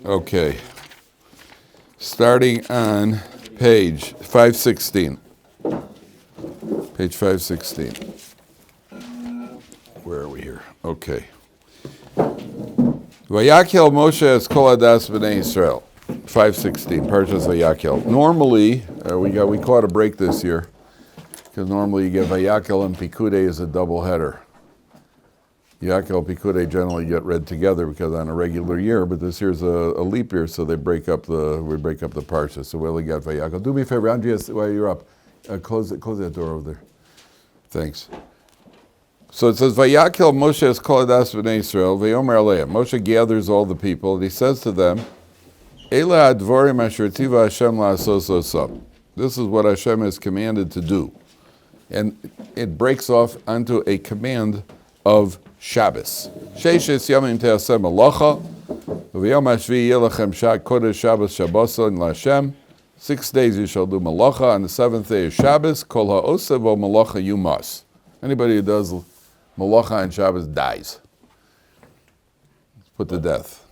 Okay. Starting on page 516. Page 516. Where are we here? Okay. Vayakhel Moshe es kol hadas b'nei Yisrael. 516. Parsha Vayakhel. Normally, we caught a break this year because normally you get Vayakhel and Pikudei as a double header. Vayakhel and Pikudei generally get read together because on a regular year, but this year's a leap year, so we break up the Parsha. So we only got Vayakhel. Do me a favor, Andreas, while you're up, close that door over there. Thanks. So it says, Vayakhel Moshe es kol hadas b'nei Yisrael, ve'yomer aleim. Moshe gathers all the people, and he says to them, Eila advorim asher tiva Hashem la'asos osam. This is what Hashem has commanded to do. And it breaks off onto a command of Shabbos. Sheishes yamim te'aseh malacha, v'yom hashvi yelachem shak kodesh Shabbos Shabboson la'Hashem. 6 days you shall do malacha, on the seventh day is Shabbos, kol ha'osev o malacha you must. Anybody who does malacha on Shabbos dies. Put to death.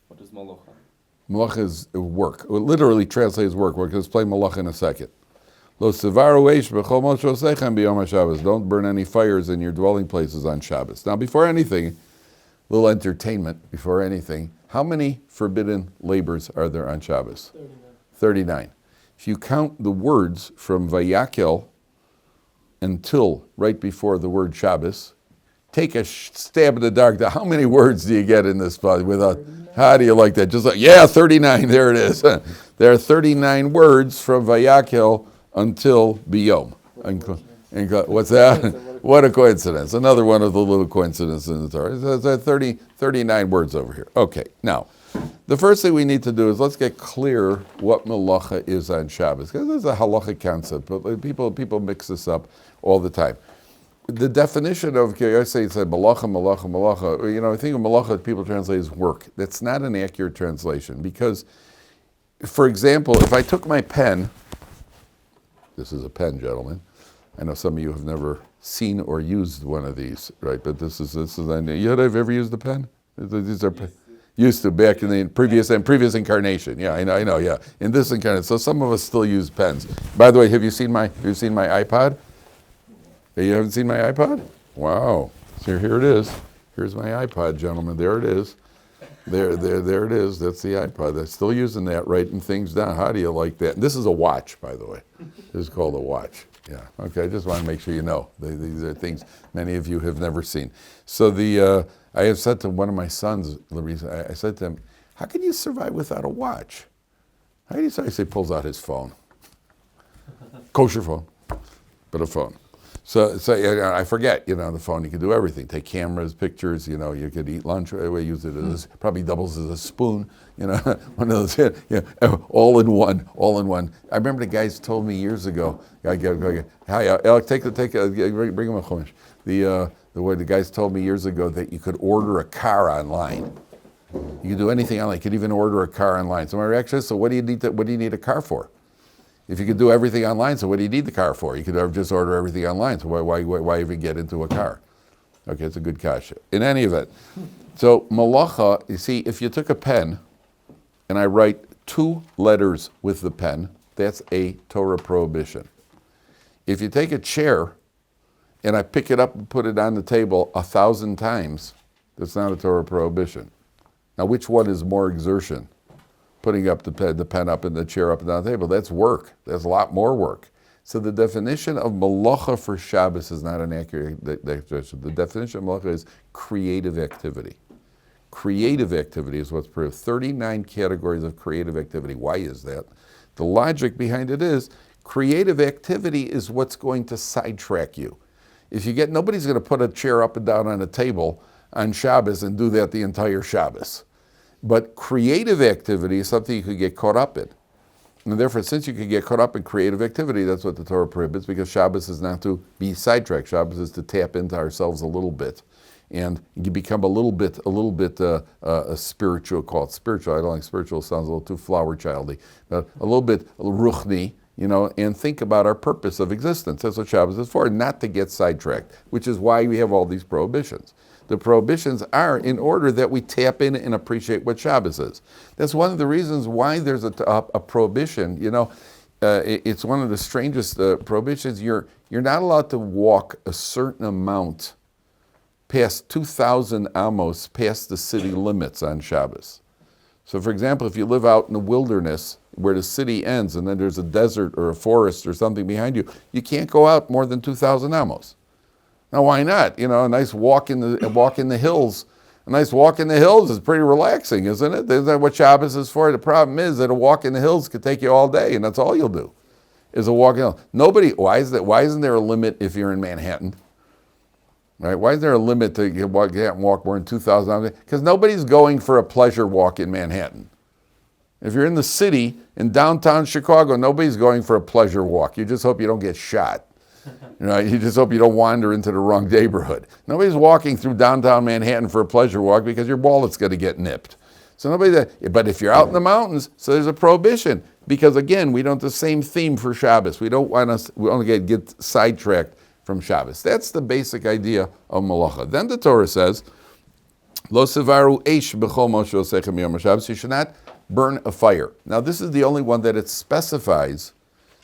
What is malacha? Malacha is work. It literally translates work. We're going to explain malacha in a second. Lo sevaru eish b'chol moshosechem b'yom haShabbos. Don't burn any fires in your dwelling places on Shabbos. Now, before anything, a little entertainment. Before anything, how many forbidden labors are there on Shabbos? 39. If you count the words from Vayakhel until right before the word Shabbos, take a stab in the dark. How many words do you get in this spot? How do you like that? Just like, 39, there it is. There are 39 words from Vayakhel until Biyom. What's that? What a coincidence. Another one of the little coincidences in the Torah. There's 39 words over here. Okay, now, the first thing we need to do is let's get clear what malacha is on Shabbos. Because this is a halachic concept, but people mix this up all the time. The definition of, I say malacha, I think of malacha people translate as work. That's not an accurate translation because, for example, if I took my pen, this is a pen, gentlemen. I know some of you have never seen or used one of these, right? But this is I know. You have ever used a pen? These are used to back in the previous incarnation. Yeah, I know. Yeah, in this incarnation. So some of us still use pens. By the way, have you seen my iPod? You haven't seen my iPod? Wow. So here it is. Here's my iPod, gentlemen. There it is. There it is. That's the iPod. They're still using that, writing things down. How do you like that? And this is a watch, by the way. This is called a watch. Yeah. Okay. I just want to make sure you know. These are things many of you have never seen. So I have said to one of my sons, I said to him, how can you survive without a watch? How do you survive? He pulls out his phone. Kosher phone, but a phone. So I forget, the phone, you can do everything. Take cameras, pictures, you could eat lunch, use it as, probably doubles as a spoon, one of those, all in one. I remember the guys told me years ago, hi, Alec, bring him a chumash. The guys told me years ago that you could order a car online. You could do anything online. You could even order a car online. So my reaction is, so what do you need a car for? If you could do everything online, so what do you need the car for? You could just order everything online, so why even get into a car? Okay, it's a good kasha. In any event, so malacha, you see, if you took a pen and I write 2 letters with the pen, that's a Torah prohibition. If you take a chair and I pick it up and put it on the table 1,000 times, that's not a Torah prohibition. Now, which one is more exertion? Putting up the pen up and the chair up and down the table, that's work. That's a lot more work. So the definition of malacha for Shabbos is not an accurate definition. The definition of malacha is creative activity. Creative activity is what's proved. 39 categories of creative activity. Why is that? The logic behind it is creative activity is what's going to sidetrack you. If you nobody's going to put a chair up and down on a table on Shabbos and do that the entire Shabbos. But creative activity is something you could get caught up in. And therefore, since you could get caught up in creative activity, that's what the Torah prohibits, because Shabbos is not to be sidetracked. Shabbos is to tap into ourselves a little bit. And you become a little bit spiritual, call it spiritual. I don't like spiritual, sounds a little too flower childy. But a little bit ruchni, and think about our purpose of existence. That's what Shabbos is for, not to get sidetracked, which is why we have all these prohibitions. the prohibitions are in order that we tap in and appreciate what Shabbos is. That's one of the reasons why there's a prohibition. It's one of the strangest prohibitions. You're not allowed to walk a certain amount past 2,000 amos past the city limits on Shabbos. So for example, if you live out in the wilderness where the city ends and then there's a desert or a forest or something behind you, you can't go out more than 2,000 amos. Now why not? A nice walk in the hills. A nice walk in the hills is pretty relaxing, isn't it? Isn't that what Shabbos is for? The problem is that a walk in the hills could take you all day, and that's all you'll do, is a walk in the hills. Why isn't there a limit if you're in Manhattan? Right? Why is there a limit to get walk more than 2,000? Because nobody's going for a pleasure walk in Manhattan. If you're in the city, in downtown Chicago, nobody's going for a pleasure walk. You just hope you don't get shot. You just hope you don't wander into the wrong neighborhood. Nobody's walking through downtown Manhattan for a pleasure walk because your wallet's going to get nipped. So but if you're out in the mountains, so there's a prohibition. Because again, we don't have the same theme for Shabbos. We don't want to get sidetracked from Shabbos. That's the basic idea of Malacha. Then the Torah says, Lo sevaru eish b'chol moshe osechem b'yom Shabbos. You should not burn a fire. Now this is the only one that it specifies.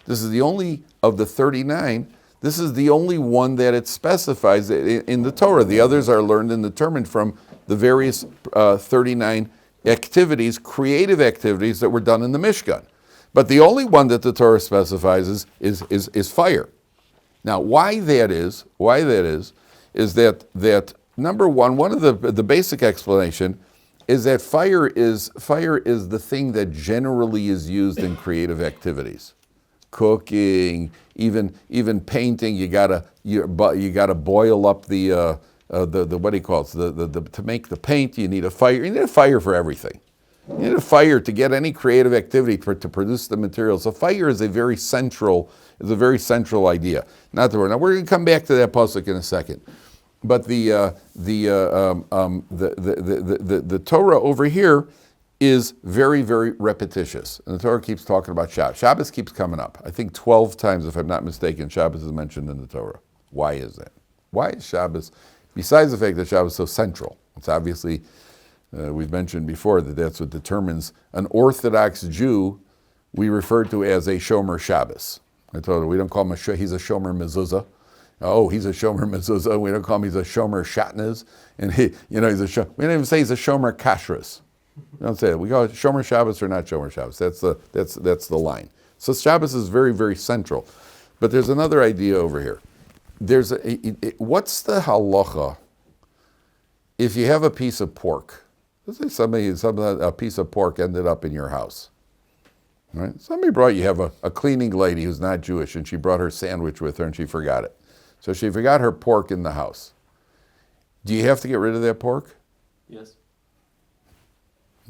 This is the only of the 39. This is the only one that it specifies in the Torah. The others are learned and determined from the various 39 activities, creative activities that were done in the Mishkan. But the only one that the Torah specifies is fire. Now, why that is that number one of the basic explanation is that fire is the thing that generally is used in creative activities. Cooking, even painting, you gotta boil up the what do you call it? To make the paint, you need a fire. You need a fire for everything. You need a fire to get any creative activity to produce the materials. So fire is a very central idea. Now we're going to come back to that pasuk in a second. But the Torah over here is very, very repetitious. And the Torah keeps talking about Shabbos. Shabbos keeps coming up. I think 12 times, if I'm not mistaken, Shabbos is mentioned in the Torah. Why is that? Why is Shabbos, besides the fact that Shabbos is so central? It's obviously, we've mentioned before, that's what determines an Orthodox Jew we refer to as a Shomer Shabbos. I told you, we don't call him he's a Shomer Mezuzah. Oh, he's a Shomer Mezuzah. We don't call him he's a Shomer Shatnez. And we don't even say he's a Shomer Kashrus. We don't say that. We call it Shomer Shabbos or not Shomer Shabbos. That's the line. So Shabbos is very, very central. But there's another idea over here. What's the halacha if you have a piece of pork? Let's say a piece of pork ended up in your house. Right? Somebody brought you have a cleaning lady who's not Jewish, and she brought her sandwich with her and she forgot it. So she forgot her pork in the house. Do you have to get rid of that pork? Yes.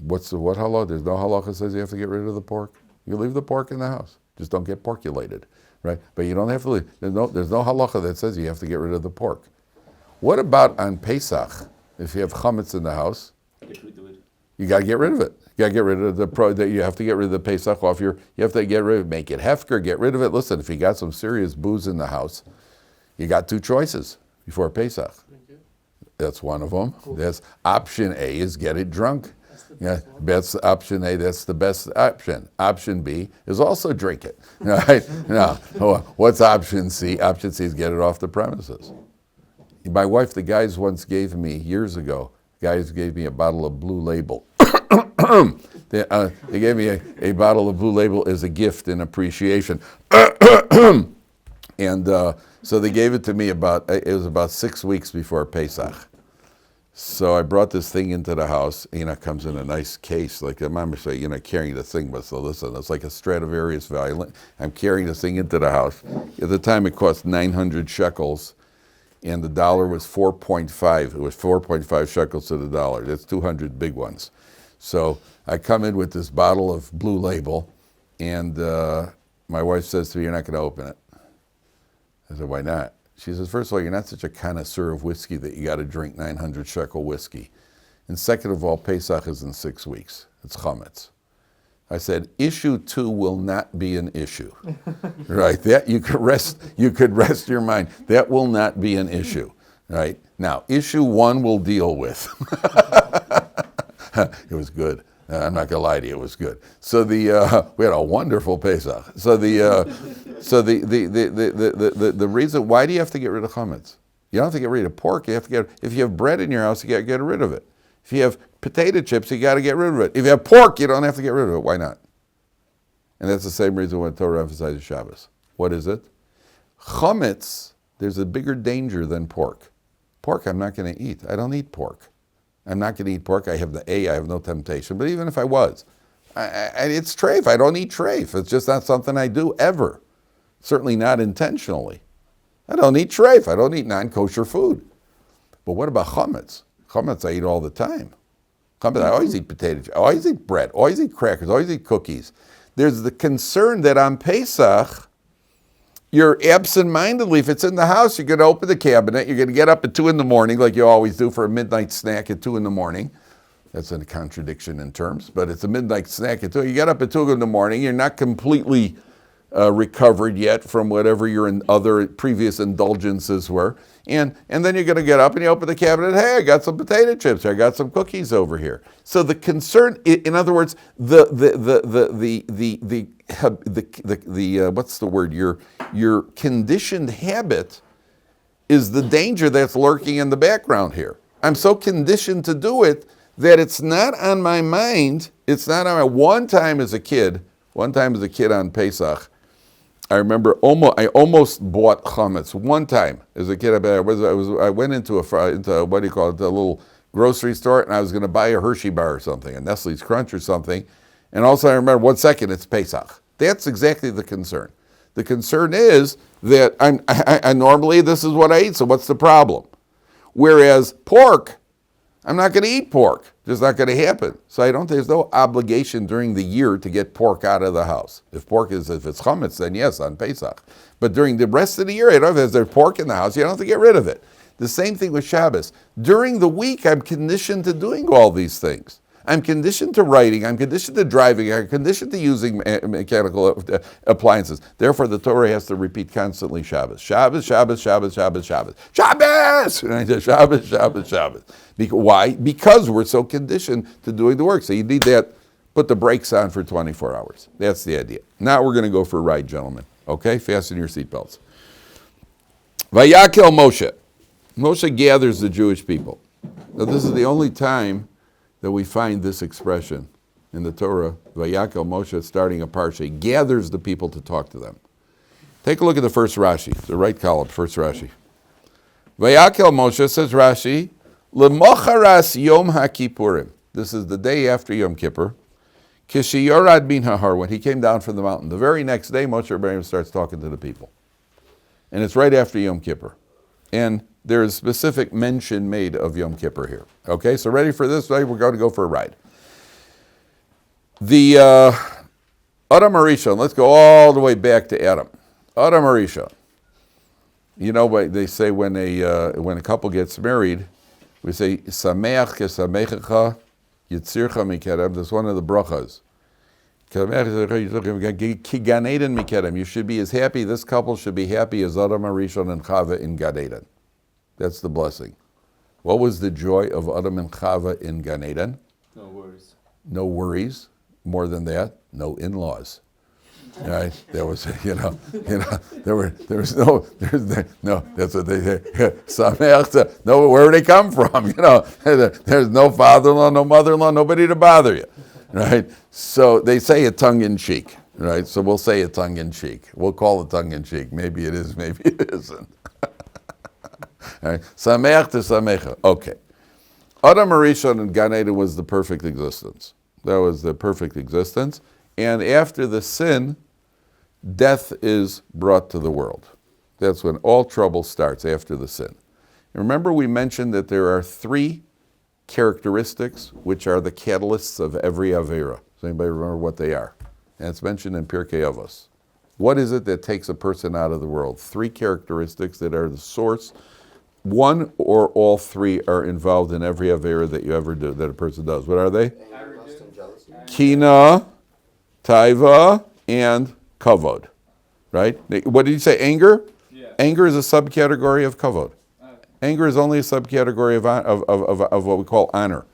What halakha? There's no halakha that says you have to get rid of the pork. You leave the pork in the house. Just don't get porculated, right? But you don't have to leave. There's no halakha that says you have to get rid of the pork. What about on Pesach? If you have chametz in the house, you got to get rid of it. You got to get rid of you have to get rid of the Pesach off you have to get rid of it, make it hefker, get rid of it. Listen, if you got some serious booze in the house, you got two choices before Pesach. That's one of them. Cool. That's option A is get it drunk. That's option A. That's the best option. Option B is also drink it. Right? Now, what's option C? Option C is get it off the premises. My wife, the guys once gave me years ago. Guys gave me a bottle of Blue Label. They gave me a bottle of Blue Label as a gift in appreciation. And so they gave it to me it was about 6 weeks before Pesach. So I brought this thing into the house. It comes in a nice case. Like the mom say, carrying the thing. But so listen, it's like a Stradivarius violin. I'm carrying this thing into the house. At the time, it cost 900 shekels, and the dollar was 4.5. It was 4.5 shekels to the dollar. That's 200 big ones. So I come in with this bottle of Blue Label, and my wife says to me, "You're not going to open it." I said, "Why not?" She says, "First of all, you're not such a connoisseur of whiskey that you got to drink 900 shekel whiskey. And second of all, Pesach is in 6 weeks. It's chametz." I said, "Issue 2 will not be an issue." Right? That you could rest your mind. That will not be an issue. Right? Now, issue one we'll deal with. It was good. I'm not gonna lie to you, it was good. So we had a wonderful Pesach. So the reason, why do you have to get rid of chametz? You don't have to get rid of pork. You have to if you have bread in your house, you got to get rid of it. If you have potato chips, you got to get rid of it. If you have pork, you don't have to get rid of it. Why not? And that's the same reason why Torah emphasizes Shabbos. What is it? Chametz, there's a bigger danger than pork. Pork, I'm not going to eat. I don't eat pork. I'm not going to eat pork. I have no temptation. But even if I was, it's treif. I don't eat treif. It's just not something I do ever. Certainly not intentionally. I don't eat treif. I don't eat non-kosher food. But what about chametz? Chametz I eat all the time. Chametz, I always eat potatoes. I always eat bread. I always eat crackers. I always eat cookies. There's the concern that on Pesach, you're absent-mindedly, if it's in the house, you're going to open the cabinet, you're going to get up at 2 in the morning, like you always do for a midnight snack at 2 in the morning. That's a contradiction in terms, but it's a midnight snack at 2. You get up at 2 in the morning, you're not completely recovered yet from whatever your other previous indulgences were. And then you're going to get up and you open the cabinet, hey, I got some potato chips, I got some cookies over here. So the concern, in other words, what's the word? Your conditioned habit is the danger that's lurking in the background here. I'm so conditioned to do it that it's not on my mind. It's not on my. One time as a kid on Pesach, I remember I almost bought chametz one time as a kid. I went into a what do you call it, a little grocery store, and I was going to buy a Hershey bar or something, a Nestle's Crunch or something, and also I remember 1 second it's Pesach. That's exactly the concern. The concern is that I normally this is what I eat, so what's the problem? Whereas pork, I'm not going to eat pork. Just not going to happen. So there's no obligation during the year to get pork out of the house. If it's chametz, then yes, on Pesach. But during the rest of the year, if there's pork in the house, you don't have to get rid of it. The same thing with Shabbos. During the week, I'm conditioned to doing all these things. I'm conditioned to writing, I'm conditioned to driving, I'm conditioned to using mechanical appliances. Therefore, the Torah has to repeat constantly Shabbos. Shabbos, Shabbos, Shabbos, Shabbos, Shabbos. Shabbos! And I say Shabbos, Shabbos, Shabbos. Why? Because we're so conditioned to doing the work. So you need that, put the brakes on for 24 hours. That's the idea. Now we're going to go for a ride, gentlemen. Okay? Fasten your seatbelts. Vayakhel Moshe. Moshe gathers the Jewish people. Now this is the only time that we find this expression in the Torah. Vayakhel Moshe, starting a Parsha. He gathers the people to talk to them. Take a look at the first Rashi, the right column, first Rashi. Vayakhel Moshe, says Rashi, L'mocharas Yom HaKippurim. This is the day after Yom Kippur. Kishi Yorad bin Hahar, when he came down from the mountain. The very next day, Moshe Rabbeinu starts talking to the people. And it's right after Yom Kippur. And there is specific mention made of Yom Kippur here. Okay, so ready for this? We're going to go for a ride. The Adam Harishon, let's go all the way back to Adam. Adam Harishon. You know, they say when a couple gets married, we say, Sameach kesamechecha yitzircha mikedem. That's one of the brachas. Ki Gan Eden mikedem. You should be as happy, this couple should be happy as Adam Harishon and Chava in Gan Eden. That's the blessing. What was the joy of Adam and Chava in Gan Eden? No worries. No worries. More than that, no in-laws. Right? There was, there was no, that's what they say. No, where do they come from? There's no father-in-law, no mother-in-law, nobody to bother you. Right? So they say it tongue-in-cheek. Right? So we'll say it tongue-in-cheek. We'll call it tongue-in-cheek. Maybe it is, maybe it isn't. Right? Sameach to Samecha. Okay. Adam Harishon in Gan Eden was the perfect existence. That was the perfect existence. And after the sin, death is brought to the world. That's when all trouble starts, after the sin. And remember we mentioned that there are 3 characteristics which are the catalysts of every Avera. Does anybody remember what they are? And it's mentioned in Pirkei Avos. What is it that takes a person out of the world? 3 characteristics that are the source. 1 or all 3 are involved in every Avera that you ever do, that a person does. What are they? Kina, Taiva, and Kavod. Right? What did you say? Anger? Yeah. Anger is a subcategory of Kavod. Anger is only a subcategory of what we call honor.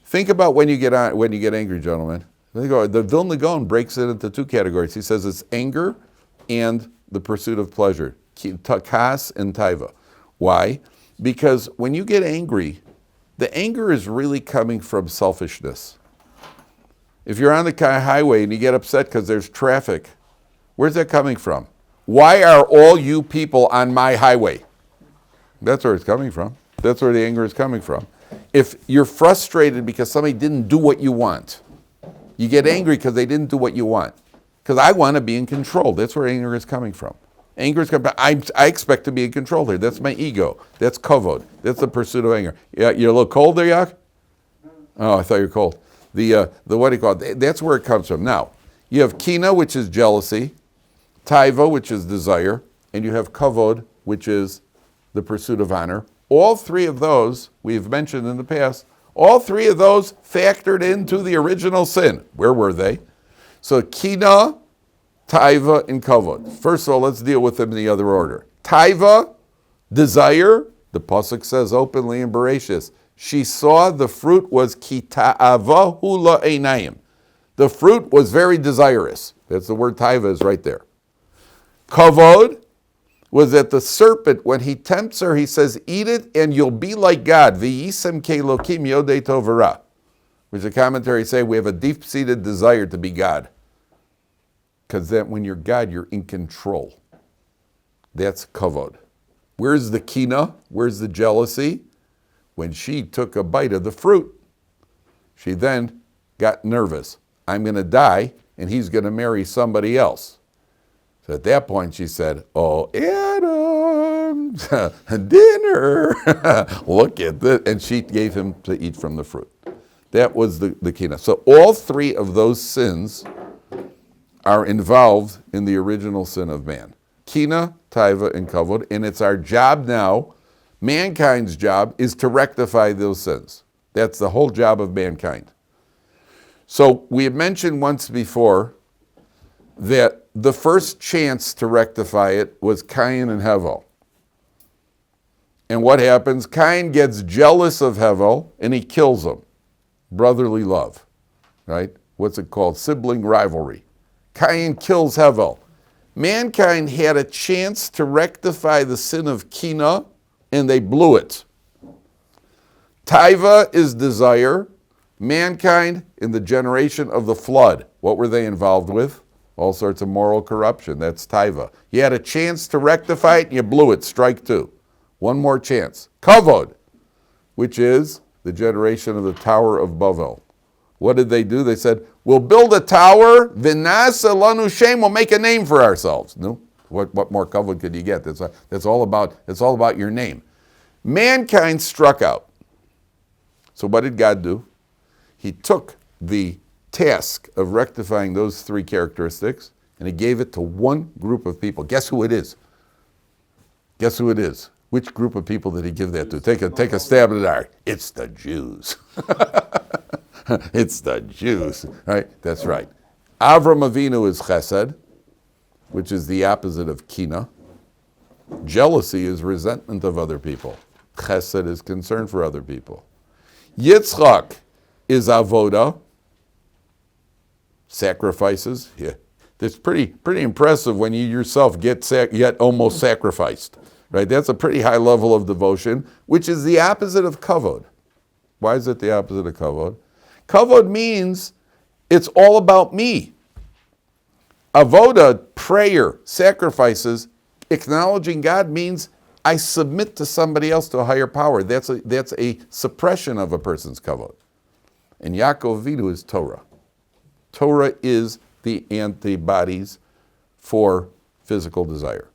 Think about when you get angry, gentlemen. The Vilna Gaon breaks it into two categories. He says it's anger and the pursuit of pleasure, kas and taiva. Why? Because when you get angry, the anger is really coming from selfishness. If you're on the highway and you get upset because there's traffic, where's that coming from? Why are all you people on my highway? That's where it's coming from. That's where the anger is coming from. If you're frustrated because somebody didn't do what you want, you get angry because they didn't do what you want. Because I want to be in control. That's where anger is coming from. Anger is coming. I expect to be in control here. That's my ego. That's kavod. That's the pursuit of anger. Yeah, you're a little cold there, Yak? Oh, I thought you were cold. The what do you call it? That's where it comes from. Now, you have kina, which is jealousy, taiva, which is desire, and you have kavod, which is the pursuit of honor. All three of those, we've mentioned in the past, all three of those factored into the original sin. Where were they? So kina, taiva, and kavod. First of all, let's deal with them in the other order. Taiva, desire, the pasuk says openly in Bereshis, she saw the fruit was kita'ava hula einayim. The fruit was very desirous. That's the word taiva is right there. Kavod was that the serpent, when he tempts her, he says, eat it and you'll be like God. V'yisem ke'elokim yodei tov v'ra. Which the commentaries say we have a deep-seated desire to be God. Because then when you're God, you're in control. That's kavod. Where's the kina? Where's the jealousy? When she took a bite of the fruit, she then got nervous. I'm going to die, and he's going to marry somebody else. So at that point, she said, oh, Adam, dinner. Look at this. And she gave him to eat from the fruit. That was the kina. So all three of those sins are involved in the original sin of man. Kina, taiva, and kavod. And it's our job now, mankind's job, is to rectify those sins. That's the whole job of mankind. So we have mentioned once before that the first chance to rectify it was Cain and Hevel. And what happens? Cain gets jealous of Hevel and he kills him. Brotherly love, right? What's it called? Sibling rivalry. Cain kills Hevel. Mankind had a chance to rectify the sin of kina and they blew it. Taiva is desire. Mankind in the generation of the flood, what were they involved with? All sorts of moral corruption. That's taiva. You had a chance to rectify it and you blew it. Strike two. One more chance. Kavod, which is the generation of the Tower of Babel. What did they do? They said, we'll build a tower, v'nasa lanu shem, we'll make a name for ourselves. No? What more kavod could you get? That's all about your name. Mankind struck out. So what did God do? He took the task of rectifying those three characteristics and he gave it to one group of people. Guess who it is? Guess who it is? Which group of people did he give that to? Take a stab at the dark. It's the Jews. It's the Jews, right? That's right. Avram Avinu is chesed, which is the opposite of kina. Jealousy is resentment of other people. Chesed is concern for other people. Yitzchak is avoda, sacrifices. Yeah, it's pretty impressive when you yourself get almost sacrificed, right? That's a pretty high level of devotion, which is the opposite of kavod. Why is it the opposite of kavod? Kavod means it's all about me. Avoda, prayer, sacrifices, acknowledging God means I submit to somebody else, to a higher power. That's a suppression of a person's kavod. And Yaakov Avinu is Torah. Torah is the antibodies for physical desire.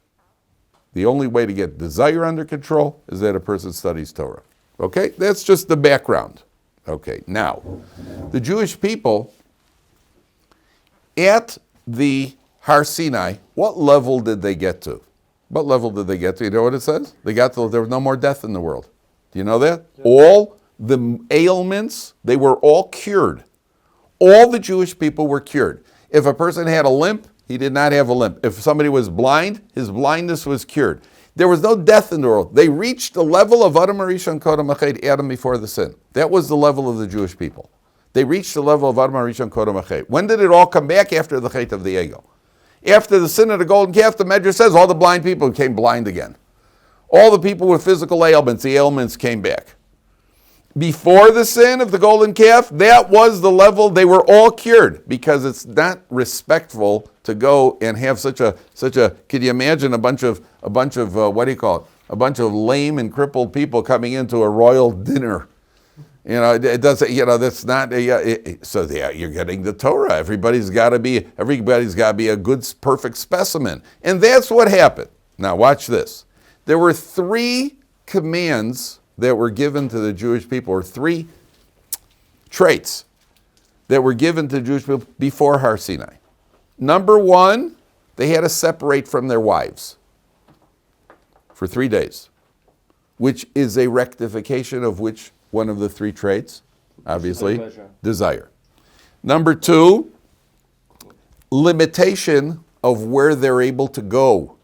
The only way to get desire under control is that a person studies Torah. Okay, that's just the background. Okay, now, the Jewish people at the Har Sinai, what level did they get to? What level did they get to? You know what it says? They got to, there was no more death in the world. Do you know that? All the ailments, they were all cured. All the Jewish people were cured. If a person had a limp, he did not have a limp. If somebody was blind, his blindness was cured. There was no death in the world. They reached the level of Adam Arishon Kodem Achet, Adam before the sin. That was the level of the Jewish people. They reached the level of Adam Arishon Kodem Achet. When did it all come back? After the Chet of the Egel. After the sin of the golden calf, the Medrash says all the blind people became blind again. All the people with physical ailments, the ailments came back. Before the sin of the golden calf, that was the level they were all cured, because it's not respectful to go and have such a. Could you imagine a bunch of what do you call it? A bunch of lame and crippled people coming into a royal dinner. You know, it doesn't. You know, that's not. You're getting the Torah. Everybody's got to be a good, perfect specimen, and that's what happened. Now watch this. There were 3 commands that were given to the Jewish people, or 3 traits that were given to the Jewish people before Har Sinai. Number 1, they had to separate from their wives for 3 days, which is a rectification of which one of the 3 traits? Obviously, desire. Number 2, limitation of where they're able to go.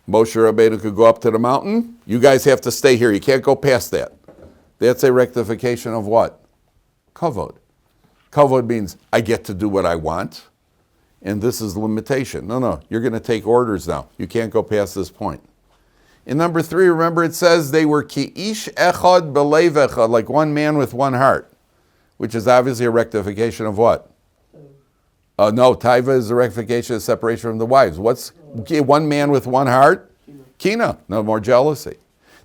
Moshe Rabbeinu could go up to the mountain. You guys have to stay here. You can't go past that. That's a rectification of what? Kavod. Kavod means I get to do what I want, and this is limitation. No, you're going to take orders now. You can't go past this point. In number 3, remember it says they were ki ish echad belev echad, like one man with one heart, which is obviously a rectification of what? No, taiva is the rectification of separation from the wives. What's one man with one heart? Kina, no more jealousy.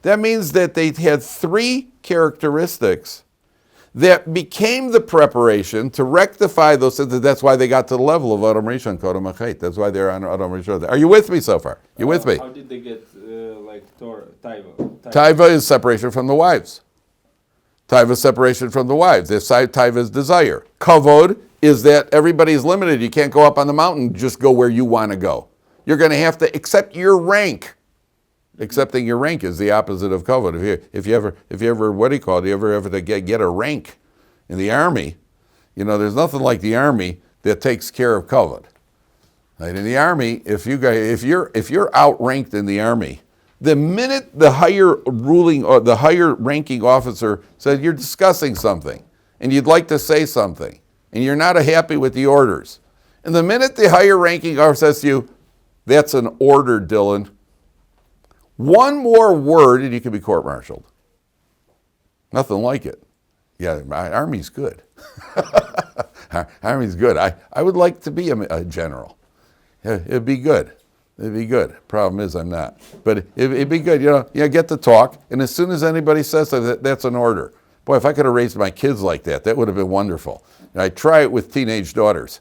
That means that they had 3 characteristics that became the preparation to rectify those sins. That's why they got to the level of Adam Rishon Kodem Achet. That's why they're on Adam Rishon. Are you with me so far? You with me? How did they get taiva? Taiva is separation from the wives. Taiva is separation from the wives. Taiva is desire. Kavod is that everybody's limited. You can't go up on the mountain, just go where you want to go. You're going to have to accept your rank. Accepting your rank is the opposite of kavod. If you ever what do you call it? You ever have to get a rank in the army? You know, there's nothing like the army that takes care of kavod. Right? In the army, if you're outranked in the army, the minute the higher ranking officer says you're discussing something and you'd like to say something and you're not happy with the orders, and the minute the higher ranking officer says to you, that's an order, Dylan. One more word and you can be court-martialed. Nothing like it. Yeah, my Army's good. Army's good. I would like to be a general. It'd be good. It'd be good. Problem is I'm not. But it'd be good. Get to talk, and as soon as anybody says that's an order. Boy, if I could have raised my kids like that, that would have been wonderful. And I try it with teenage daughters.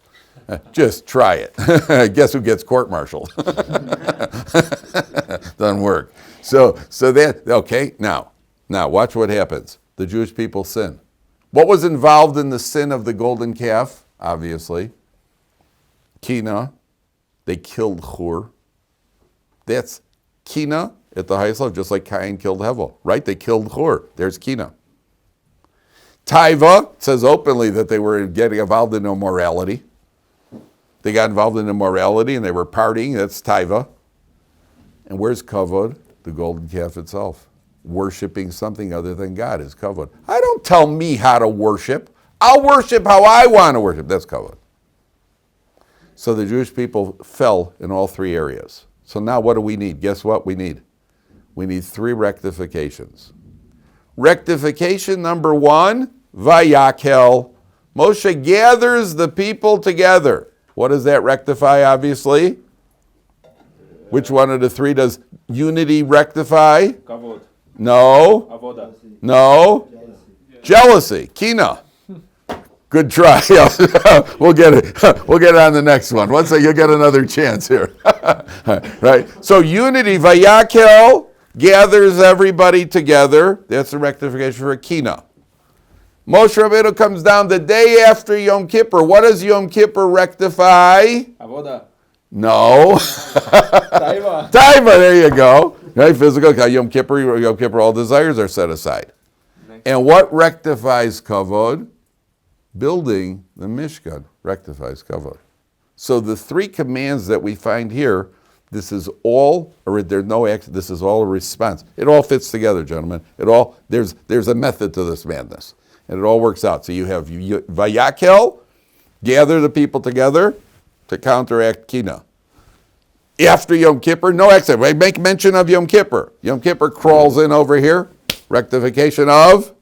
Just try it. Guess who gets court-martialed? Doesn't work. So that, okay, now watch what happens. The Jewish people sin. What was involved in the sin of the golden calf? Obviously, kina. They killed Chur. That's kina at the highest level, just like Cain killed Hevel, right? They killed Chur. There's kina. Taiva says openly that they were getting involved in immorality. They got involved in immorality and they were partying. That's taiva. And where's kavod? The golden calf itself. Worshipping something other than God is kavod. Don't tell me how to worship. I'll worship how I want to worship. That's kavod. So the Jewish people fell in all 3 areas. So now what do we need? Guess what we need? We need 3 rectifications. Rectification number 1, Vayakhel. Moshe gathers the people together. What does that rectify, obviously? Which one of the 3 does unity rectify? Kavod. No. Avoda. No. Jealousy. Kina. Good try. We'll get it. We'll get it on the next one. You'll get another chance here. Right? So unity, Vayakhel, gathers everybody together. That's the rectification for Kina. Moshe Rabbeinu comes down the day after Yom Kippur. What does Yom Kippur rectify? Avoda. No. Taiva. Taiva, there you go. Right? Physical, Yom Kippur, all desires are set aside. And what rectifies kavod? Building the Mishkan rectifies kavod. So the 3 commands that we find here, This is all, or there's no action. This is all a response. It all fits together, gentlemen. There's a method to this madness, and it all works out. So you have Vayakhel, gather the people together to counteract Kina. After Yom Kippur, no action. We make mention of Yom Kippur. Yom Kippur crawls in over here. Rectification of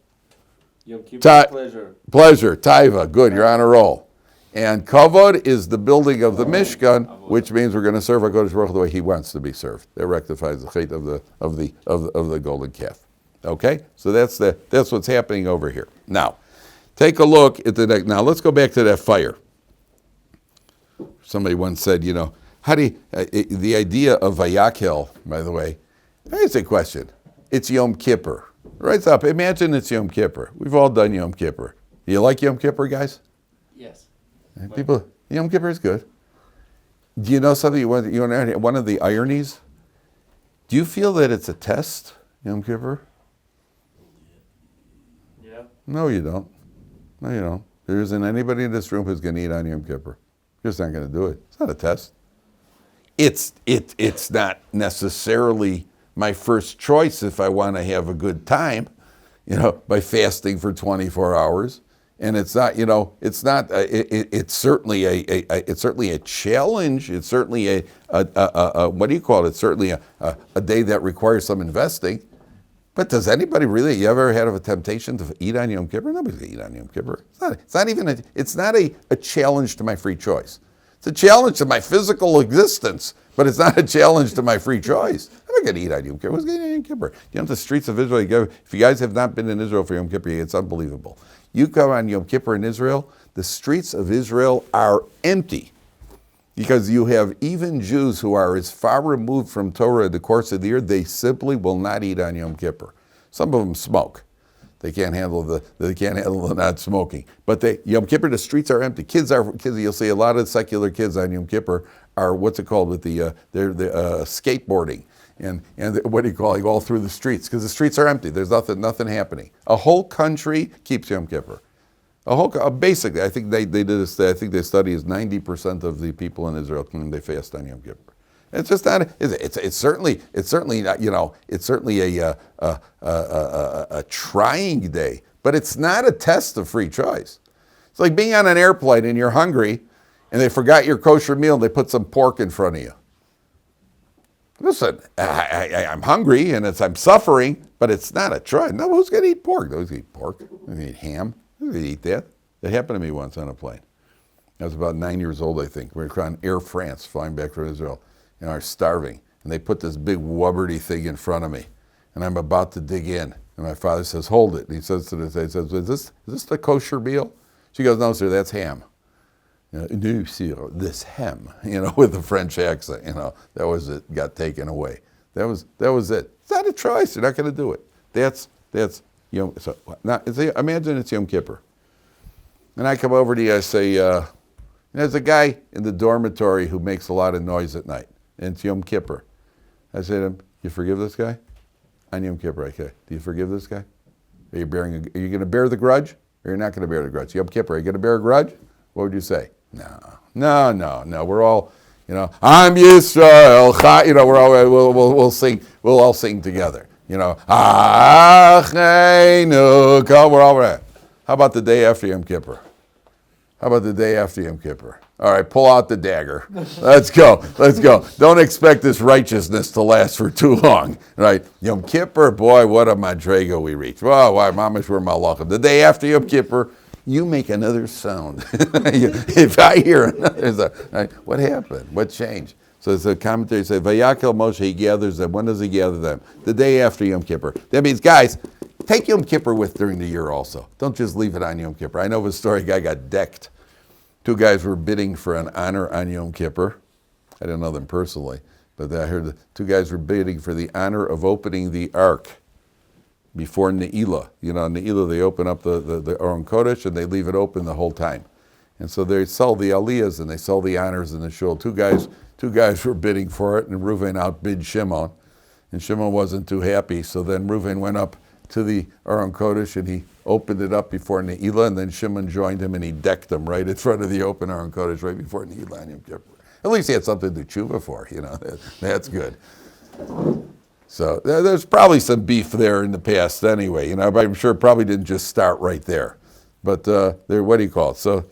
Yom Kippur pleasure. Taiva. Good. You're on a roll. And kavod is the building of the Mishkan, which means we're going to serve HaKadosh Baruch Hu the way He wants to be served. That rectifies the chait of the golden calf. Okay, so that's what's happening over here. Now, take a look at the next. Now let's go back to that fire. Somebody once said, how do you, the idea of Vayakhel, by the way. Here's a question. It's Yom Kippur. Right up. Imagine it's Yom Kippur. We've all done Yom Kippur. Do you like Yom Kippur, guys? Yes. People, Yom Kippur is good. Do you know something? You want to know one of the ironies? Do you feel that it's a test, Yom Kippur? Yeah. No, you don't. No, you don't. There isn't anybody in this room who's going to eat on Yom Kippur. You're just not going to do it. It's not a test. It's not necessarily my first choice if I want to have a good time, by fasting for 24 hours. And it's not, it's certainly a challenge. It's certainly a what do you call it? It's certainly a day that requires some investing. But does anybody really, you ever had a temptation to eat on Yom Kippur? Nobody's going to eat on Yom Kippur. It's not a challenge to my free choice. It's a challenge to my physical existence, but it's not a challenge to my free choice. I'm not going to eat on Yom Kippur. Who's going to eat on Yom Kippur? The streets of Israel, if you guys have not been in Israel for Yom Kippur, it's unbelievable. You come on Yom Kippur in Israel, the streets of Israel are empty because you have even Jews who are as far removed from Torah in the course of the year, they simply will not eat on Yom Kippur. Some of them smoke. They can't handle the not smoking. But Yom Kippur, the streets are empty. Kids. You'll see a lot of secular kids on Yom Kippur are what's it called with they're skateboarding and what do you call it, all through the streets because the streets are empty. There's nothing happening. A whole country keeps Yom Kippur. Basically, I think they did this. I think they study is 90% of the people in Israel claim they fast on Yom Kippur. It's just not. It's certainly not. It's certainly a trying day, but it's not a test of free choice. It's like being on an airplane and you're hungry, and they forgot your kosher meal and they put some pork in front of you. Listen, I'm hungry and I'm suffering, but it's not a try. No, who's going to eat pork? Who's going to eat pork? Who's going to eat ham? Who's going to eat that? That happened to me once on a plane. I was about 9 years old, I think. We were on Air France, flying back from Israel. I was starving, and they put this big wubberty thing in front of me, and I'm about to dig in, and my father says, "Hold it." And he says to "Is this the kosher meal?" She goes, "No, sir, that's ham." No, sir, this ham, with the French accent, that was it. Got taken away. That was it. It's not a choice. You're not going to do it. That's Yom. So imagine it's Yom Kippur, and I come over to you. I say, there's a guy in the dormitory who makes a lot of noise at night. And it's Yom Kippur. I say to him, "You forgive this guy?" On Yom Kippur, I say, "Do you forgive this guy? Are you going to bear the grudge, or you're not going to bear the grudge? Yom Kippur, are you going to bear a grudge?" What would you say? No. We're all, I'm Yisrael. We'll sing. We'll all sing together. Achenu, we're all right. How about the day after Yom Kippur? All right, pull out the dagger. Let's go. Don't expect this righteousness to last for too long, right? Yom Kippur, boy, what a madrega we reach. Wow, why, mamash, we're malachim. The day after Yom Kippur, you make another sound. If I hear another, right, what happened? What changed? So it's a commentary say, Vayakhel Moshe, he gathers them. When does he gather them? The day after Yom Kippur. That means, guys, take Yom Kippur with during the year also. Don't just leave it on Yom Kippur. I know of a story, a guy got decked. Two guys were bidding for an honor on Yom Kippur. I didn't know them personally, but I heard the two guys were bidding for the honor of opening the ark before Ne'ilah. Ne'ilah, they open up the Aron Kodesh and they leave it open the whole time. And so they sell the aliyahs and they sell the honors in the shul. Two guys were bidding for it, and Reuven outbid Shimon. And Shimon wasn't too happy, so then Reuven went up to the Aron Kodesh and he opened it up before Ne'ilah, and then Shimon joined him and he decked him right in front of the open Aron Kodesh right before Ne'ilah on Yom Kippur. At least he had something to tshuva for, That's good. So there's probably some beef there in the past anyway, but I'm sure it probably didn't just start right there. But what do you call it? So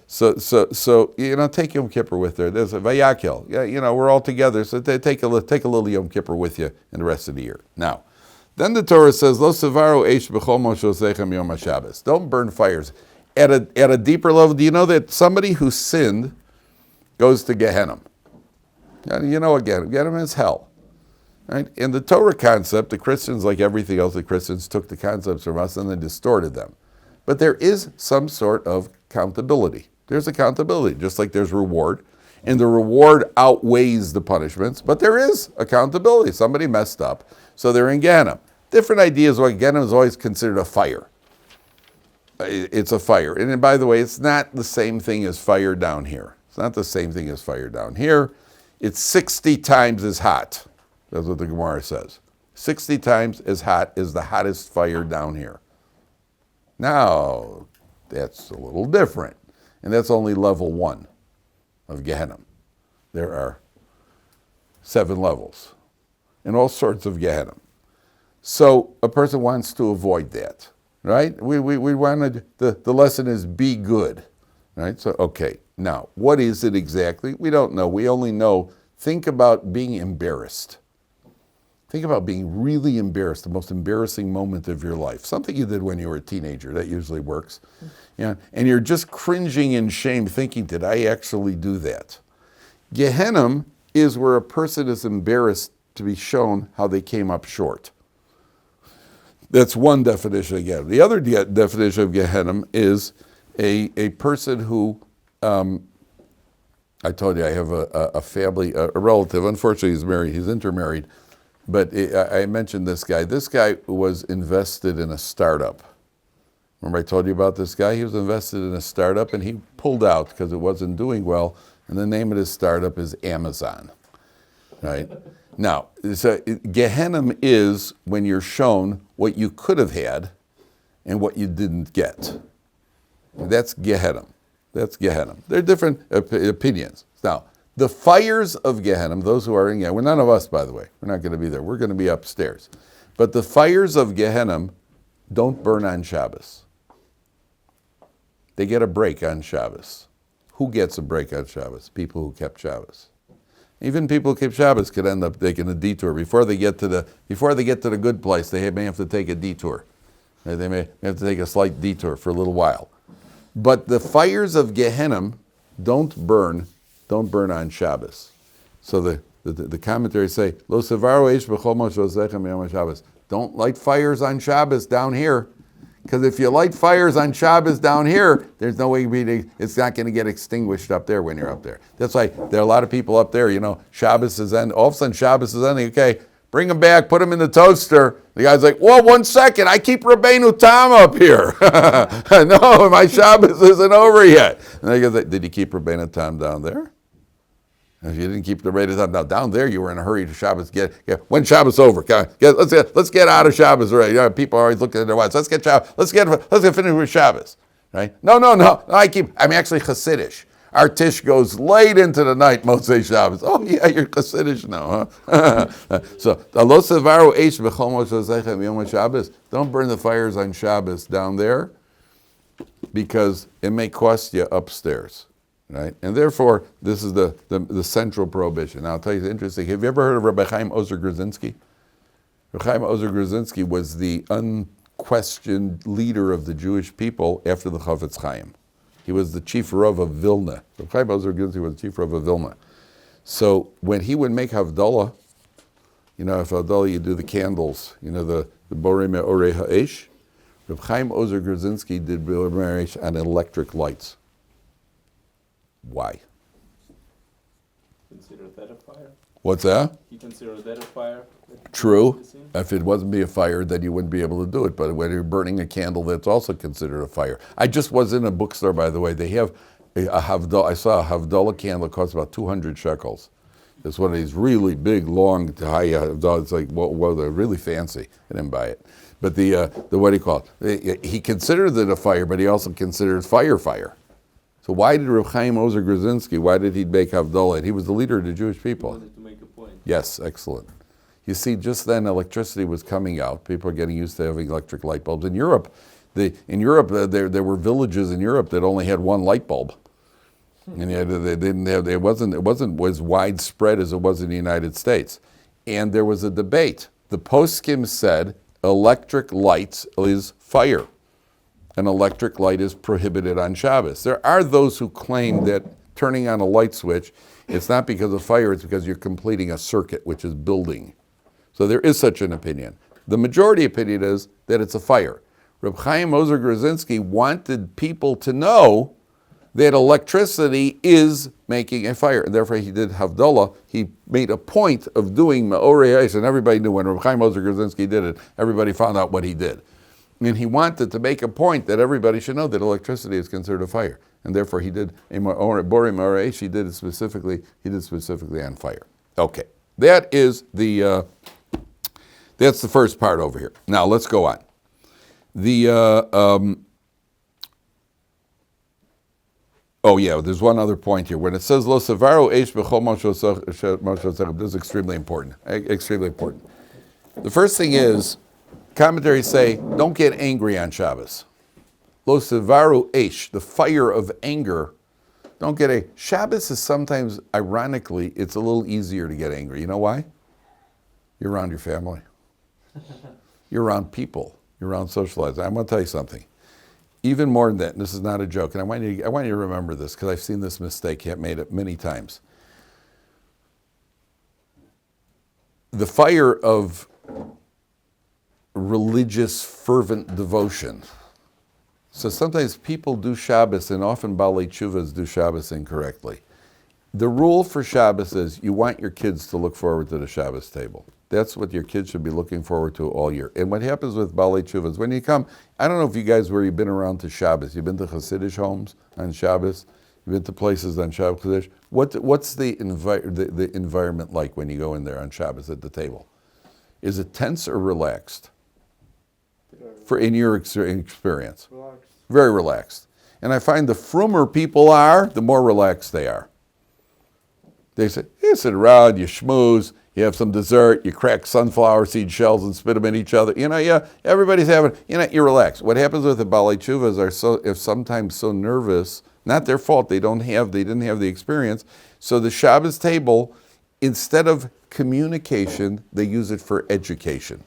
take Yom Kippur with her. There's a Vayakhel. Yeah, we're all together, so take a little Yom Kippur with you in the rest of the year. Now, then the Torah says, Lo sevaru eish b'chol moshosechem yom haShabbos. Don't burn fires. At a deeper level, do you know that somebody who sinned goes to Gehenna? Gehenna is hell. Right? In the Torah concept, the Christians, like everything else, the Christians took the concepts from us and they distorted them. But there is some sort of accountability. There's accountability, just like there's reward. And the reward outweighs the punishments, but there is accountability. Somebody messed up, so they're in Gehenna. Different ideas why Gehenna is always considered a fire. It's a fire. And by the way, it's not the same thing as fire down here. It's not the same thing as fire down here. It's 60 times as hot. That's what the Gemara says. 60 times as hot as the hottest fire down here. Now, that's a little different. And that's only level 1 of Gehenna. There are 7 levels and all sorts of Gehenna. So a person wants to avoid that, right? We wanted, the lesson is be good, right? So, okay, now, what is it exactly? We don't know. We only know, think about being embarrassed. Think about being really embarrassed, the most embarrassing moment of your life. Something you did when you were a teenager, that usually works. And you're just cringing in shame thinking, did I actually do that? Gehenna is where a person is embarrassed to be shown how they came up short. That's one definition again. The other definition of Gehenna is a person who, I told you I have a family, a relative, unfortunately he's married, he's intermarried, but I mentioned this guy. This guy was invested in a startup. Remember I told you about this guy? He was invested in a startup and he pulled out because it wasn't doing well, and the name of his startup is Amazon, right? Now, so Gehenna is when you're shown what you could have had and what you didn't get. That's Gehenna. That's Gehenna. There are different opinions. Now, the fires of Gehenna, those who are in Gehenna, well, none of us, by the way, we're not going to be there. We're going to be upstairs. But the fires of Gehenna don't burn on Shabbos. They get a break on Shabbos. Who gets a break on Shabbos? People who kept Shabbos. Even people who keep Shabbos could end up taking a detour. Before they get to the good place, they may have to take a detour. They may have to take a slight detour for a little while. But the fires of Gehenna don't burn on Shabbos. So the commentaries say, Lo sevaru eish b'chol moshosechem yom haShabbos. Don't light fires on Shabbos down here. Because if you light fires on Shabbos down here, there's no way it's not going to get extinguished up there when you're up there. That's why there are a lot of people up there, Shabbos is ending. All of a sudden Shabbos is ending. Okay, bring them back, put them in the toaster. The guy's like, whoa, 1 second, I keep Rabbeinu Tam up here. No, my Shabbos isn't over yet. And they go, did you keep Rabbeinu Tam down there? If you didn't keep the rate of time, now down there you were in a hurry to Shabbos. When Shabbos over? Let's get out of Shabbos already. People are always looking at their watch. Let's get Shabbos. Let's get finished with Shabbos, right? No. I'm actually Hasidish. Our Tish goes late into the night, Motzei Shabbos. Oh yeah, you're Hasidish now, huh? So Lo sevaru eish b'chol moshosechem yom haShabbos. Don't burn the fires on Shabbos down there, because it may cost you upstairs. Right, and therefore this is the central prohibition. Now I'll tell you the interesting. Have you ever heard of Rabbi Ozer Grzinski? Rabbi Ozer Grzinski was the unquestioned leader of the Jewish people after the Chafetz Chaim. He was the chief Rav of Vilna. Rabbi Ozer Grzinski was the chief Rav of Vilna. So when he would make Havdalah, if Havdalah you do the candles, the Borei Me'orei Ha'esh. Rabbi Ozer Grzinski did Borei Me'orei on electric lights. Why? Consider that a fire? What's that? He considered that a fire? True. If it wasn't be a fire, then you wouldn't be able to do it. But when you're burning a candle, that's also considered a fire. I just was in a bookstore, by the way. They have a Havdalah. I saw a Havdalah candle cost about 200 shekels. It's one of these really big, long, high Havdalah. It's like, well, they're really fancy. I didn't buy it. But the what do you call it? He considered it a fire, but he also considered fire. So why did Reb Chaim Ozer Grzinski, why did he make Havdalah? He was the leader of the Jewish He people. wanted to make a point. Yes, excellent. You see, just then electricity was coming out. People are getting used to having electric light bulbs. In Europe, there were villages in Europe that only had one light bulb. And yet they didn't have, it wasn't as widespread as it was in the United States. And there was a debate. The poskim said electric lights is fire. An electric light is prohibited on Shabbos. There are those who claim that turning on a light switch, it's not because of fire, it's because you're completing a circuit, which is building. So there is such an opinion. The majority opinion is that it's a fire. Reb Chaim Ozer Grzinski wanted people to know that electricity is making a fire. And therefore he did Havdalah. He made a point of doing Ma'orei Ha'esh, and everybody knew when Reb Chaim Ozer Grzinski did it, everybody found out what he did. And he wanted to make a point that everybody should know that electricity is considered a fire. And therefore he did Bori Ma'orei Ha'esh, he did specifically on fire. Okay, that is that's the first part over here. Now let's go on. There's one other point here. When it says Lo Savaro Eish B'chol Moshe, this is extremely important. Extremely important. The first thing is, commentaries say, don't get angry on Shabbos. Lo Savaro Eish, the fire of anger. Don't get angry. Shabbos is sometimes, ironically, it's a little easier to get angry. You know why? You're around your family. You're around people. You're around socializing. I'm going to tell you something. Even more than that, and this is not a joke, and I want you to remember this because I've seen this mistake made it many times. The fire of religious, fervent devotion. So sometimes people do Shabbos, and often Balei Tshuvas do Shabbos incorrectly. The rule for Shabbos is you want your kids to look forward to the Shabbos table. That's what your kids should be looking forward to all year. And what happens with Balei Tshuvas, when you come, I don't know if you guys, where you've been around to Shabbos, you've been to Hasidic homes on Shabbos, you've been to places on Shabbos Hasidic. What's the environment like when you go in there on Shabbos at the table? Is it tense or relaxed? In your experience? Relaxed. Very relaxed. And I find the frummer people are, the more relaxed they are. They say, you sit around, you schmooze, you have some dessert, you crack sunflower seed shells and spit them in each other. Everybody's having, you're relaxed. What happens with the Balei Tshuvas are sometimes so nervous, not their fault, they didn't have the experience. So the Shabbos table, instead of communication, they use it for education.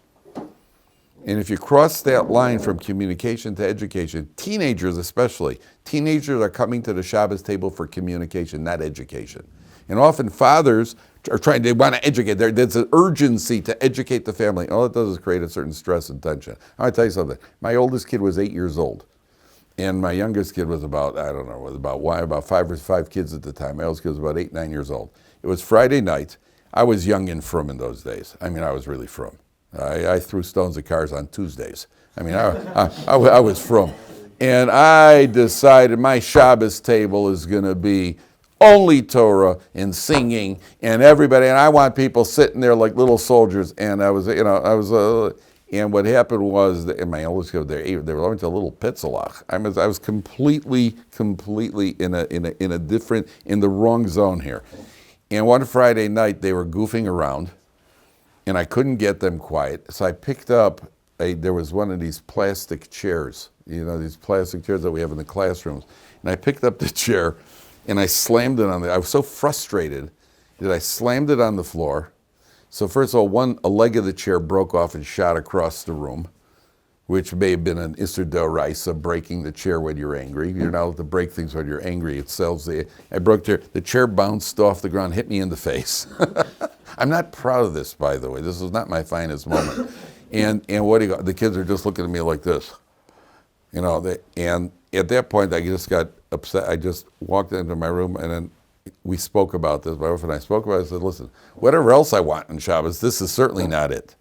And if you cross that line from communication to education, teenagers especially, teenagers are coming to the Shabbos table for communication, not education. And often fathers they want to educate. There's an urgency to educate the family. All it does is create a certain stress and tension. I want to tell you something. My oldest kid was 8 years old. And my youngest kid was about 5 kids at the time. My oldest kid was about 8, 9 years old. It was Friday night. I was young and frum in those days. I was really frum. I threw stones at cars on Tuesdays. I was frum. And I decided my Shabbos table is going to be only Torah and singing and everybody, and I want people sitting there like little soldiers. And and what happened was that my oldest kid, they were learning to a little pitzalach. I was completely in the wrong zone here. And one Friday night they were goofing around, and I couldn't get them quiet. So I picked up there was one of these plastic chairs, these plastic chairs that we have in the classrooms, and I picked up the chair. And I slammed it I was so frustrated that I slammed it on the floor. So first of all, a leg of the chair broke off and shot across the room, which may have been an Isser D'Oraisa, breaking the chair when you're angry. You're not allowed to break things when you're angry. I broke the chair bounced off the ground, hit me in the face. I'm not proud of this, by the way. This was not my finest moment. And what do you got? The kids are just looking at me like this. And at that point, I just got upset. I just walked into my room, and then we spoke about this. My wife and I spoke about it. I said, listen, whatever else I want on Shabbos, this is certainly not it.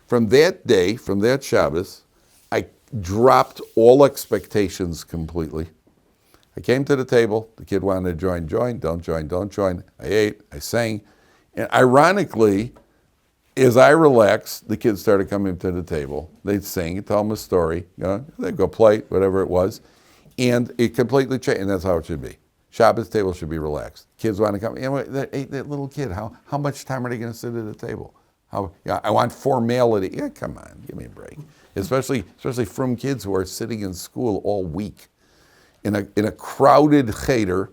From that day, from that Shabbos, I dropped all expectations completely. I came to the table. The kid wanted to join, don't join. I ate, I sang. And ironically, as I relaxed, the kids started coming to the table. They'd sing, tell them a story. They'd go play, whatever it was. And it completely changed, and that's how it should be. Shabbos table should be relaxed. Kids want to come. That little kid, how much time are they going to sit at the table? I want formality. Yeah, come on, give me a break. Especially from kids who are sitting in school all week, in a crowded cheder,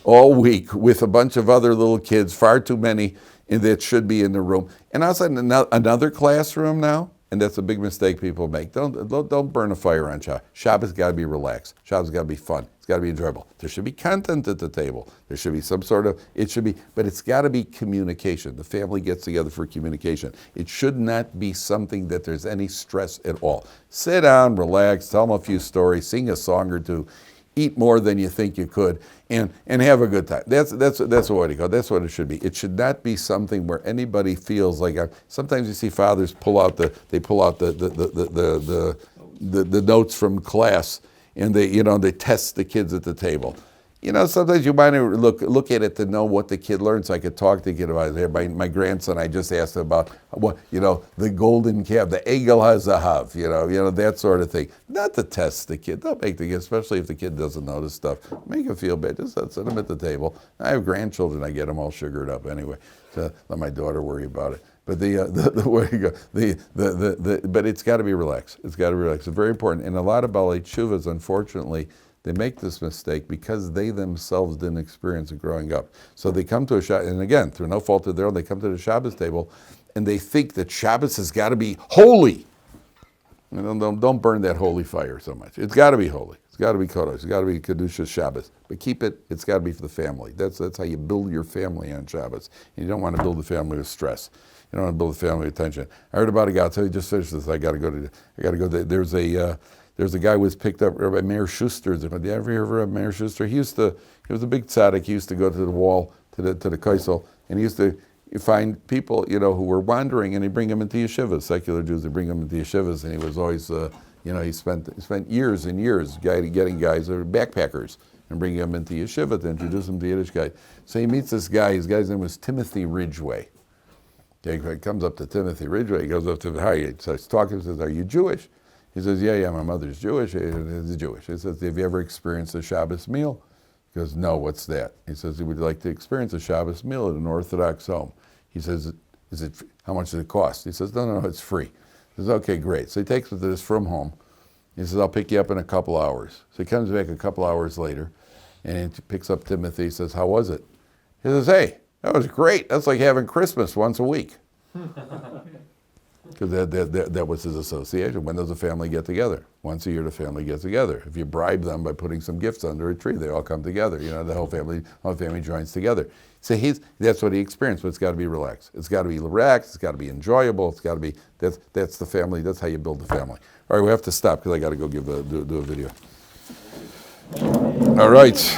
all week with a bunch of other little kids, far too many that should be in the room. And outside another classroom now, and that's a big mistake people make. Don't burn a fire on Shabbos. Shabbos got to be relaxed. Shabbos got to be fun. It's got to be enjoyable. There should be content at the table. There should be some sort of, but it's got to be communication. The family gets together for communication. It should not be something that there's any stress at all. Sit down, relax, tell them a few stories, sing a song or two, eat more than you think you could, and have a good time. That's what it goes. That's what it should be. It should not be something where anybody feels like. Sometimes you see fathers pull out the notes from class, and they test the kids at the table. Sometimes you might look at it to know what the kid learns. So I could talk to the kid about it. My grandson, I just asked him about the golden calf, the Egel HaZahav, that sort of thing. Not to test the kid. Don't make the kid, especially if the kid doesn't know this stuff. Make him feel bad. Just sit him at the table. I have grandchildren. I get them all sugared up anyway. So let my daughter worry about it. But the way you go, but it's got to be relaxed. It's got to be relaxed. It's very important. And a lot of Balei Tshuvas, unfortunately, they make this mistake because they themselves didn't experience it growing up. So they come to a Shabbos, and again, through no fault of their own, they come to the Shabbos table, and they think that Shabbos has got to be holy. Don't burn that holy fire so much. It's got to be holy. It's got to be Kodesh. It's got to be Kedushas Shabbos. But keep it. It's got to be for the family. That's how you build your family on Shabbos. And you don't want to build a family with stress. You don't want to build a family with tension. I heard about a guy. I'll tell you. Just finish this. I got to go. There's a guy who was picked up by Meir Schuster. Did you ever hear of Rabbi Meir Schuster? He was a big tzaddik. He used to go to the wall, to the Kaisel, and he used to find people, who were wandering, and he'd bring them into yeshivas. Secular Jews, they'd bring them into yeshivas, and he was always, he spent years and years getting guys that were backpackers and bringing them into yeshiva to introduce them to Yiddish guys. So he meets this guy. His guy's name was Timothy Ridgway. He comes up to Timothy Ridgway. He goes up to him. He starts talking. He says, "Are you Jewish?" He says, yeah, my mother's Jewish. He's Jewish. He says, have you ever experienced a Shabbos meal? He goes, no, what's that? He says, he would like to experience a Shabbos meal at an Orthodox home. He says, how much does it cost? He says, no, it's free. He says, okay, great. So he takes this from home. He says, I'll pick you up in a couple hours. So he comes back a couple hours later, and he picks up Timothy. He says, how was it? He says, hey, that was great. That's like having Christmas once a week. Because that was his association. When does a family get together? Once a year the family gets together. If you bribe them by putting some gifts under a tree, they all come together. The whole family joins together. So that's what he experienced, but it's got to be relaxed. It's got to be relaxed, it's got to be enjoyable, it's got to be, that's the family, that's how you build the family. All right, we have to stop because I got to go do a video. All right.